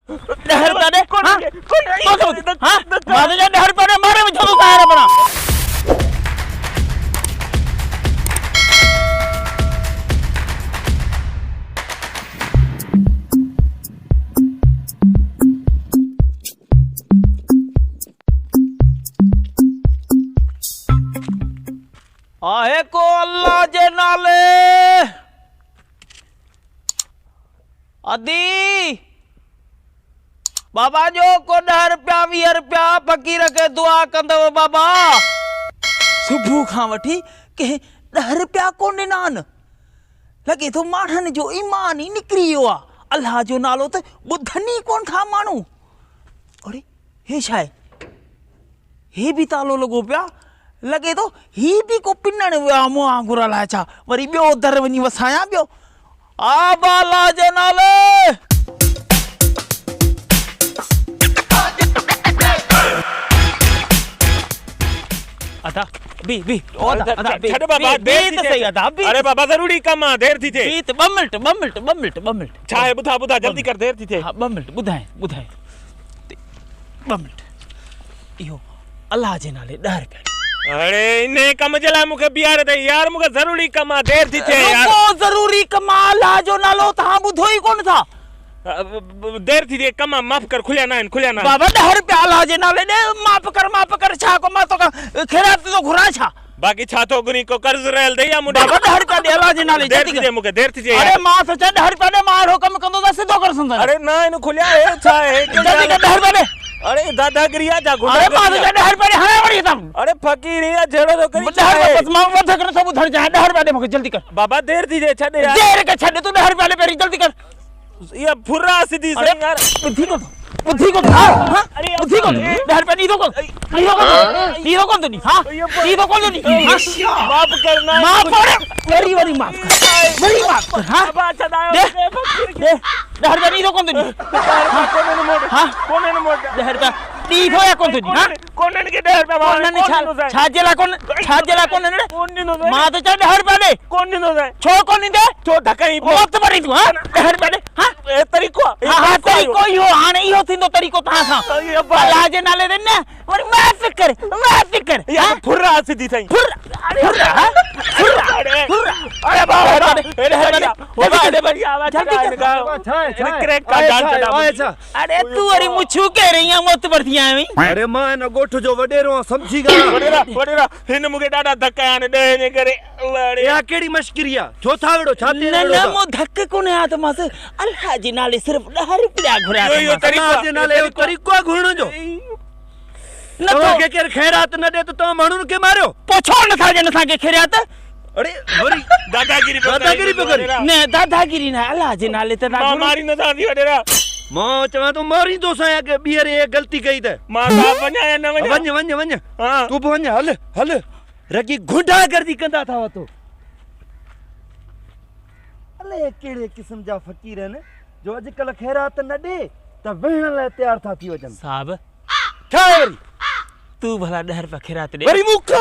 10 रुपया दे हां हां मां तुझे 10 रुपया दे मारे में छोड़ो सारा बना आहे को अल्लाह जे नाले अदी बाबा जो को 10 रुपया 20 रुपया फकीर के दुआ कंदव बाबा सुबह खां वठी के 10 रुपया कोन ॾिनान लगे तो माण्हुनि जो ईमान ही निकिरी वियो आहे अल्लाह जो नालो त ॿुधनि ई कोन था माण्हू अरे हे छा आहे हे बि तालो लॻो पिया लगे तो ही भी को पिनण विया मुंह आंगुर लाइ छा वरी ॿियो दर वञी वसाया ॿियो आ बाला जे नाले अदा बी ओ अदा छड़ बाबा देर थी सही अदा बी अरे बाबा जरूरी कम आ देर थी थे बी 2 मिनट छा है बुधा जल्दी कर देर थी थे हां 2 मिनट बुधाए 2 मिनट इहो अल्लाह जे नाले 10 रुपया अरे इने कम जे लाइ मूंखे बीहारे अथई यार मूंखे ज़रूरी कम आहे देर थी थिए यार ज़रूरी कम आहे अल्लाह जो नालो तव्हां ॿुधो ई कोन था देर थी थिए कम आहे माफ़ कर खुलिया ना आहिनि बाबा 10 रुपया अल्लाह जे नाले ॾे माफ़ कर छा को मां तो ख़ैरात तो घुरा छा बाक़ी छा तो गुनी को कर्ज रहल दई या मुंडा बाबा 10 रुपया ॾे अल्लाह जे नाले देर थी थिए मूंखे देर थी थिए अरे मां सोचा 10 रुपया ॾे मां अहिड़ो कम कंदो त सिधो कर संदो अरे ना इन खुलिया है छा है जल्दी कर 10 रुपया ॾे अरे दादागिरिया जा गुंडा अरे मां सोचा 10 रुपया ॾे हाणे वड़ी तम अरे फकीरिया जड़ो तो करी 10 रुपया बस मां वध कर सब उधर जा 10 रुपया ॾे मूंखे जल्दी कर बाबा देर थी थिए छॾ यार देर के छॾ तू 10 रुपया ॾे पहिरीं जल्दी कर ये फुर्रा सीधी अरे सही यार बुद्धि को हां बुद्धि को 10 रुपया नी तो कौन तो नहीं हां नी तो कौन नहीं माफ करना माफ कर मेरी माफ कर हां बाबा छदायो दे 10 रुपया नी तो कौन तो नहीं हां कोने ने मोड़ 10 रुपया नी तो या कौन तो नहीं हां कोने के 10 रुपया कोने ने छाजेला कोन ने मां तो 10 रुपया दे कौन नो जाए छो कोन दे छो ढकई मौत मरी तू हां 10 रुपया दे हां ए तरीको हां तरीको ही हो हाने इहो थींदो तरीको तहां सां अल्लाह जे नाले दे न वरी माफ़ कर यार फुर्रा सीधी सही फुर्रा अरे बाबा अरे बढ़िया आवाज क्रैक का जान चढ़ा अरे तू अरे मुछू कह रही है मौत बरती आवी अरे मां न गोठ जो वडेरो समझी गा वडेरा हिन मुके डाडा धक्का आने दे ने करे लड़े या केड़ी मश्करिया छो थावड़ो छाते न मो धक्के कोने आ त मास अल्लाह जी नाले सिर्फ 10 रुपया घुरा यो तरीको जे नाले तरीको घुरनो जो न तो के केर खैरात न दे तो तो मानुन के मारियो पोछो न था जन था के खैरात अरे वरी दादागिरी पे कर न दादागिरी ना अल्लाह जे नाले त ना मारी न था दी वडेरा मां चवा तो मारी दो सा के बियर ए गलती कई त मां साहब वन्या न वन्य हां तू वन्य हल रगी गुंडा गर्दी कंदा था तो अले केड़े किस्म जा फकीर न जो अजकल खैरात न दे त वेहण ला तैयार था थी वजन साहब छा वरी तू भला 10 रुपया खैरात दे वरी मुख